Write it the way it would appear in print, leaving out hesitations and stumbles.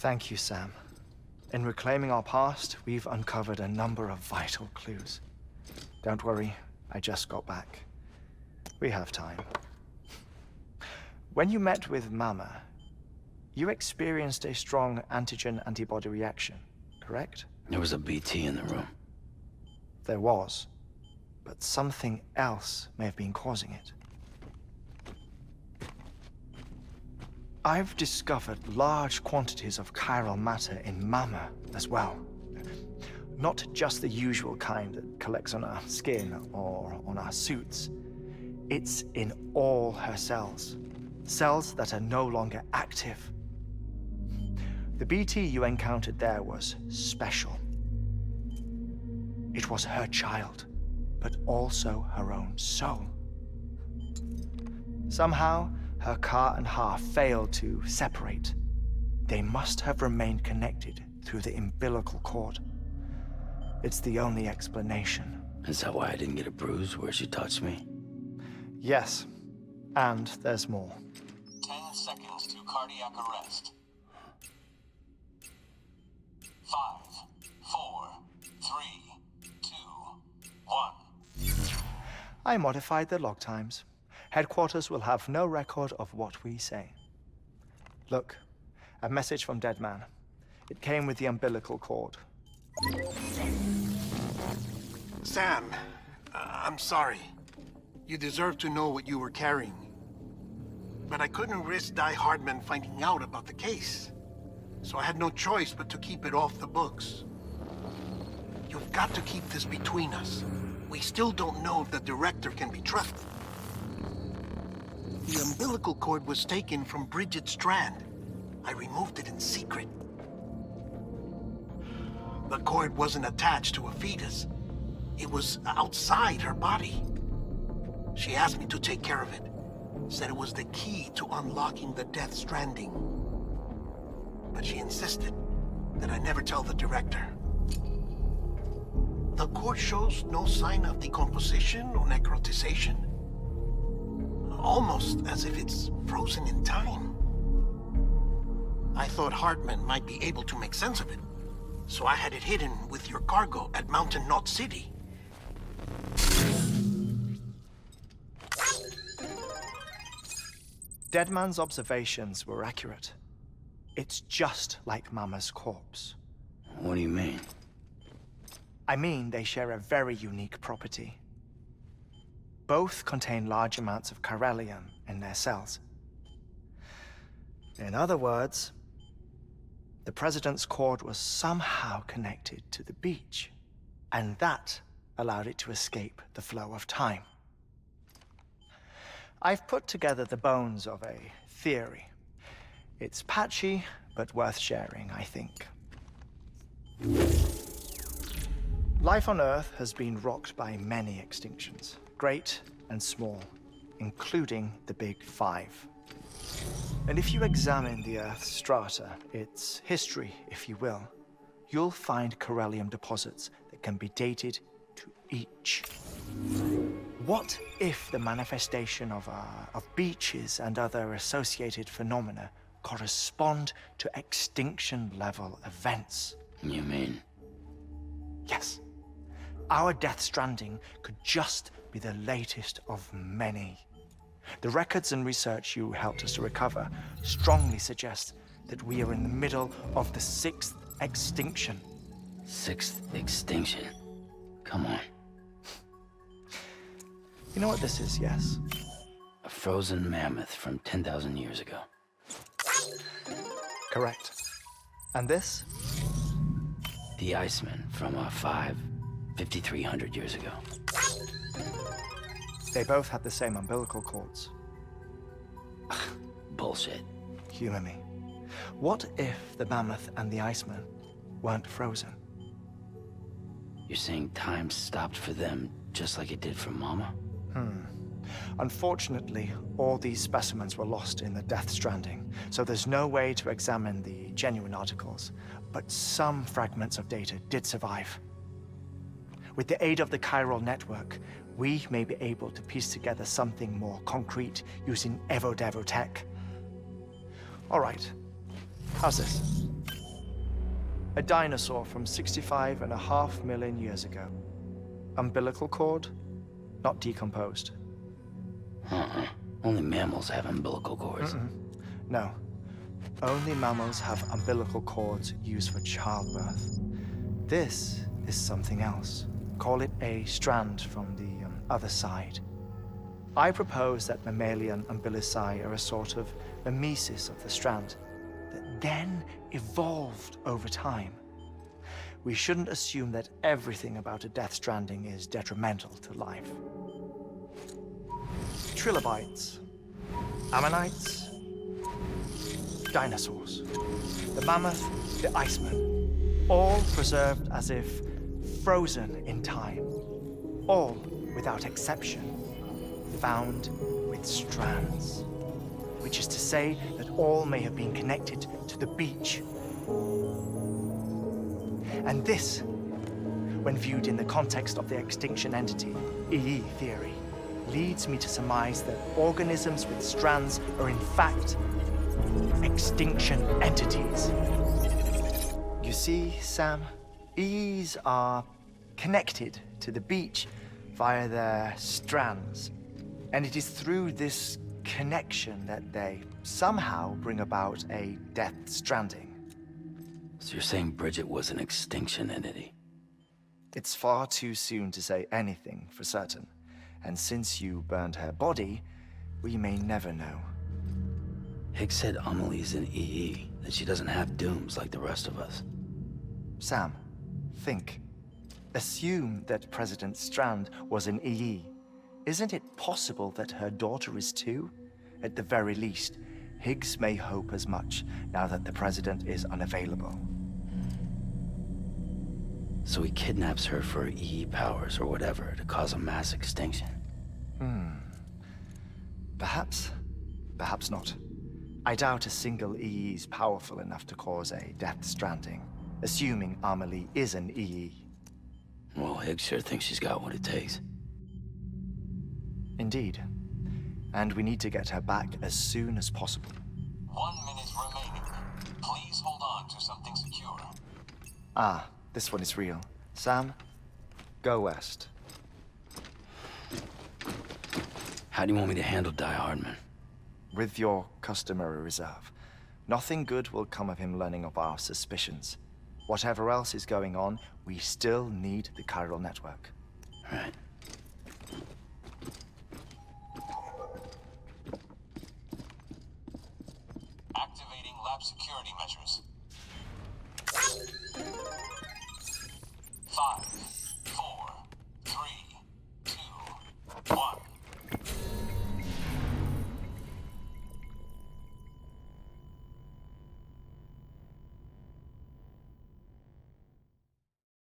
Thank you, Sam. In reclaiming our past, we've uncovered a number of vital clues. Don't worry, I just got back. We have time. When you met with Mama, you experienced a strong antigen-antibody reaction, correct? There was a BT in the room. There was, but something else may have been causing it. I've discovered large quantities of chiral matter in Mama as well. Not just the usual kind that collects on our skin or on our suits. It's in all her cells. Cells that are no longer active. The BT you encountered there was special. It was her child, but also her own soul. Somehow, her car and half failed to separate. They must have remained connected through the umbilical cord. It's the only explanation. Is that why I didn't get a bruise where she touched me? Yes, and there's more. 10 seconds to cardiac arrest. 5, 4, 3, 2, 1. I modified the log times. Headquarters will have no record of what we say. Look, a message from Dead Man. It came with the umbilical cord. Sam, I'm sorry. You deserve to know what you were carrying. But I couldn't risk Die Hardman finding out about the case. So I had no choice but to keep it off the books. You've got to keep this between us. We still don't know if the director can be trusted. The umbilical cord was taken from Bridget Strand. I removed it in secret. The cord wasn't attached to a fetus. It was outside her body. She asked me to take care of it. Said it was the key to unlocking the Death Stranding. But she insisted that I never tell the director. The cord shows no sign of decomposition or necrotization. Almost as if it's frozen in time. I thought Hartman might be able to make sense of it, so I had it hidden with your cargo at Mountain Knot City. Deadman's observations were accurate. It's just like Mama's corpse. What do you mean? I mean, they share a very unique property. Both contain large amounts of chiralium in their cells. In other words, the President's cord was somehow connected to the beach, and that allowed it to escape the flow of time. I've put together the bones of a theory. It's patchy, but worth sharing, I think. Life on Earth has been rocked by many extinctions, great and small, including the Big Five. And if you examine the Earth's strata, its history, if you will, you'll find chiralium deposits that can be dated to each. What if the manifestation of beaches and other associated phenomena correspond to extinction-level events? You mean? Yes. Our Death Stranding could just be the latest of many. The records and research you helped us to recover strongly suggest that we are in the middle of the 6th extinction. 6th extinction? Come on. You know what this is, yes? A frozen mammoth from 10,000 years ago. Correct. And this? The Iceman from 5,300 years ago. They both had the same umbilical cords. Bullshit. Humor me. What if the mammoth and the Iceman weren't frozen? You're saying time stopped for them just like it did for Mama? Unfortunately, all these specimens were lost in the Death Stranding, so there's no way to examine the genuine articles, but some fragments of data did survive. With the aid of the chiral network, we may be able to piece together something more concrete using Evo-Devo tech. All right, how's this? A dinosaur from 65.5 million years ago. Umbilical cord, not decomposed. Only mammals have umbilical cords. No. Only mammals have umbilical cords used for childbirth. This is something else. Call it a strand from the other side. I propose that mammalian umbilici are a sort of mimesis of the strand that then evolved over time. We shouldn't assume that everything about a death stranding is detrimental to life. Trilobites, ammonites, dinosaurs, the mammoth, the iceman, all preserved as if frozen in time, all without exception found with strands, which is to say that all may have been connected to the beach. And this, when viewed in the context of the extinction entity, EE theory, leads me to surmise that organisms with strands are in fact extinction entities. You see, Sam, EEs are connected to the beach via their strands. And it is through this connection that they somehow bring about a death stranding. So you're saying Bridget was an extinction entity? It's far too soon to say anything for certain. And since you burned her body, we may never know. Higgs said Amelie's an EE, that she doesn't have dooms like the rest of us. Sam, think. Assume that President Strand was an EE. Isn't it possible that her daughter is too? At the very least, Higgs may hope as much now that the President is unavailable. So he kidnaps her for EE powers or whatever to cause a mass extinction. Perhaps. Perhaps not. I doubt a single EE is powerful enough to cause a death stranding, assuming Amelie is an EE. Well, Higgs sure thinks she's got what it takes. Indeed. And we need to get her back as soon as possible. 1 minute remaining. Please hold on to something secure. Ah, this one is real. Sam, go west. How do you want me to handle Die Hardman? With your customary reserve. Nothing good will come of him learning of our suspicions. Whatever else is going on, we still need the chiral network. Right. Activating lab security measures. 5,